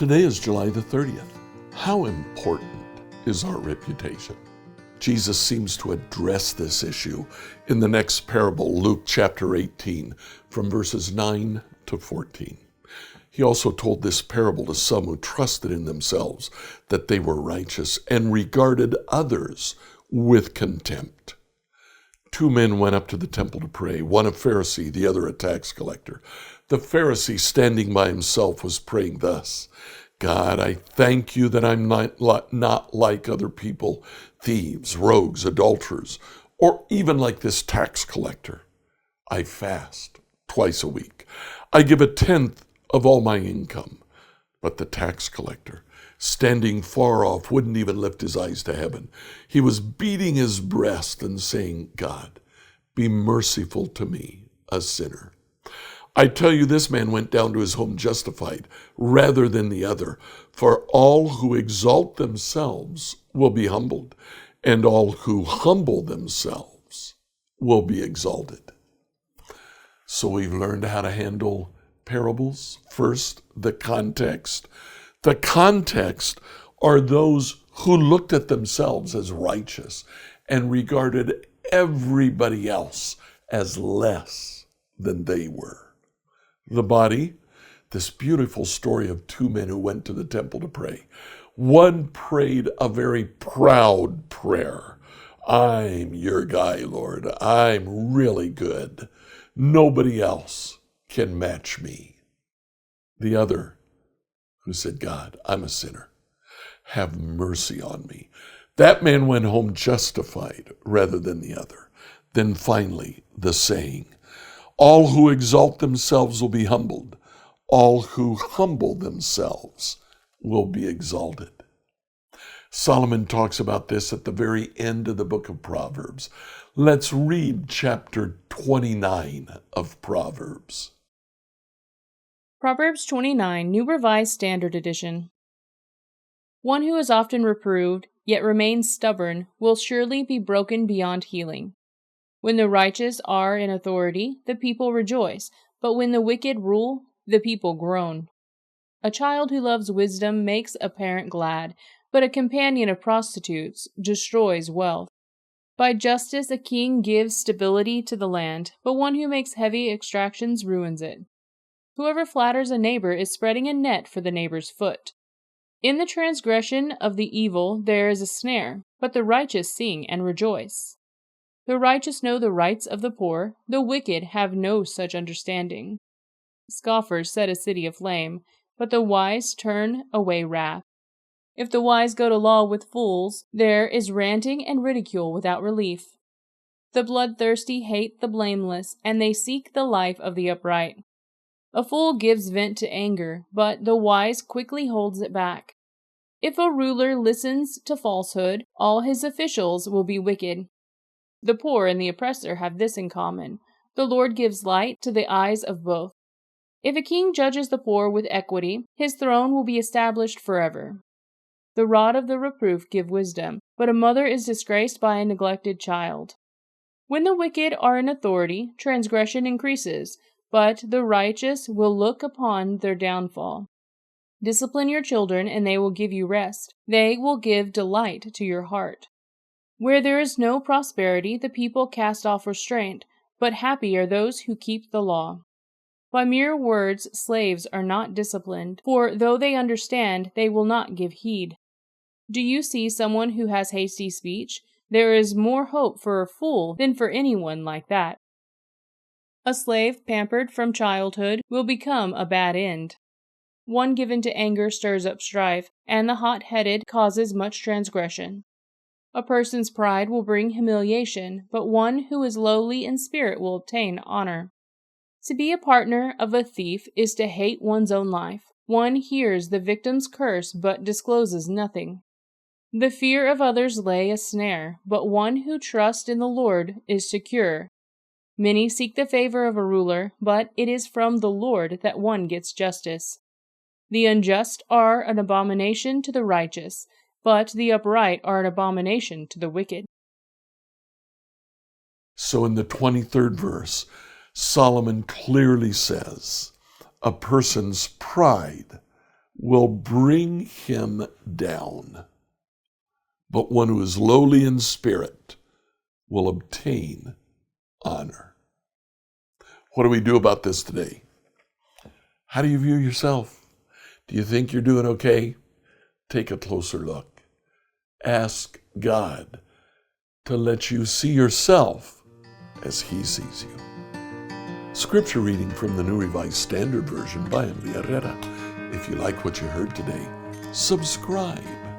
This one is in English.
Today is July the 30th. How important is our reputation? Jesus seems to address this issue in the next parable, Luke chapter 18, from verses 9 to 14. He also told this parable to some who trusted in themselves that they were righteous and regarded others with contempt. Two men went up to the temple to pray, one a Pharisee, the other a tax collector. The Pharisee, standing by himself, was praying thus: God, I thank you that I'm not like other people, thieves, rogues, adulterers, or even like this tax collector. I fast twice a week. I give 1/10 of all my income. But the tax collector, standing far off, wouldn't even lift his eyes to heaven. He was beating his breast and saying, God, be merciful to me, a sinner. I tell you, this man went down to his home justified rather than the other. For all who exalt themselves will be humbled, and all who humble themselves will be exalted. So we've learned how to handle parables. First, the context. The context are those who looked at themselves as righteous and regarded everybody else as less than they were. The body, this beautiful story of two men who went to the temple to pray. One prayed a very proud prayer. I'm your guy, Lord. I'm really good. Nobody else can match me. The other, who said, God, I'm a sinner. Have mercy on me. That man went home justified rather than the other. Then finally, the saying, all who exalt themselves will be humbled. All who humble themselves will be exalted. Solomon talks about this at the very end of the book of Proverbs. Let's read chapter 29 of Proverbs. Proverbs 29, New Revised Standard Edition. One who is often reproved, yet remains stubborn, will surely be broken beyond healing. When the righteous are in authority, the people rejoice, but when the wicked rule, the people groan. A child who loves wisdom makes a parent glad, but a companion of prostitutes destroys wealth. By justice a king gives stability to the land, but one who makes heavy exactions ruins it. Whoever flatters a neighbor is spreading a net for the neighbor's foot. In the transgression of the evil there is a snare, but the righteous sing and rejoice. The righteous know the rights of the poor, the wicked have no such understanding. Scoffers set a city aflame, but the wise turn away wrath. If the wise go to law with fools, there is ranting and ridicule without relief. The bloodthirsty hate the blameless, and they seek the life of the upright. A fool gives vent to anger, but the wise quickly holds it back. If a ruler listens to falsehood, all his officials will be wicked. The poor and the oppressor have this in common: the Lord gives light to the eyes of both. If a king judges the poor with equity, his throne will be established forever. The rod of the reproof gives wisdom, but a mother is disgraced by a neglected child. When the wicked are in authority, transgression increases, but the righteous will look upon their downfall. Discipline your children, and they will give you rest. They will give delight to your heart. Where there is no prosperity, the people cast off restraint, but happy are those who keep the law. By mere words, slaves are not disciplined, for though they understand, they will not give heed. Do you see someone who has hasty speech? There is more hope for a fool than for anyone like that. A slave pampered from childhood will become a bad end. One given to anger stirs up strife, and the hot-headed causes much transgression. A person's pride will bring humiliation, but one who is lowly in spirit will obtain honor. To be a partner of a thief is to hate one's own life. One hears the victim's curse but discloses nothing. The fear of others lay a snare, but one who trusts in the Lord is secure. Many seek the favor of a ruler, but it is from the Lord that one gets justice. The unjust are an abomination to the righteous, but the upright are an abomination to the wicked. So in the 23rd verse, Solomon clearly says, a person's pride will bring him down, but one who is lowly in spirit will obtain honor. What do we do about this today? How do you view yourself? Do you think you're doing okay? Take a closer look. Ask God to let you see yourself as He sees you. Scripture reading from the New Revised Standard Version by Emily Herrera. If you like what you heard today, subscribe.